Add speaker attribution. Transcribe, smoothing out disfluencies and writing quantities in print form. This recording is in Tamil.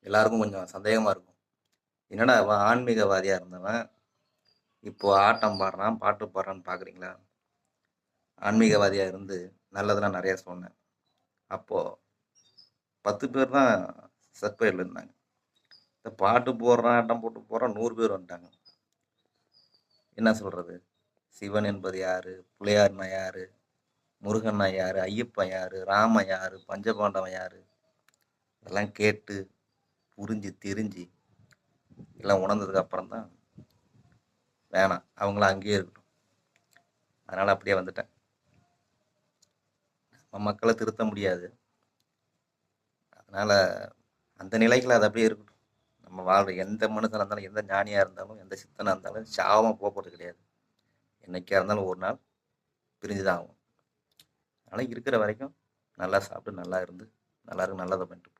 Speaker 1: எல்லாருக்கும் கொஞ்சம் சந்தேகமாக இருக்கும். என்னடா அவன் ஆன்மீகவாதியாக இருந்தவன் இப்போ ஆட்டம் பாடுறான், பாட்டு பாடுறான்னு பார்க்குறீங்களா? ஆன்மீகவாதியாக இருந்து நல்லதெல்லாம் நிறையா சொன்னேன். அப்போது 10 பேர் தான் சர்ப்ரைஸில் இருந்தாங்க. இந்த பாட்டு போடுறான், ஆட்டம் போட்டு போடுறான் 100 பேர் வந்துட்டாங்க. என்ன சொல்கிறது? சிவன் என்பது யார்? பிள்ளையார்னா யார்? முருகன்னா யார்? ஐயப்பன் யார்? ராமன் யார்? பஞ்சபாண்டவன் யார்? இதெல்லாம் கேட்டு புரிஞ்சு தெரிஞ்சு எல்லாம் உணர்ந்ததுக்கு அப்புறம் தான் வேணாம் அவங்களாம் அங்கேயே இருக்கட்டும், அதனால் அப்படியே வந்துட்டேன். நம்ம மக்களை திருத்த முடியாது, அதனால் அந்த நிலைகளை அது அப்படியே இருக்கட்டும். நம்ம வாழ்கிற எந்த மனுஷனாக இருந்தாலும், எந்த ஞானியாக இருந்தாலும், எந்த சித்தனாக இருந்தாலும் சாவமாக போகிறது கிடையாது. என்றைக்கா இருந்தாலும் ஒரு நாள் பிரிஞ்சு தான் ஆகும். அதனால் இருக்கிற வரைக்கும் நல்லா சாப்பிட்டு நல்லா இருந்து நல்லா இருக்கு நல்லதை பண்ணிட்டு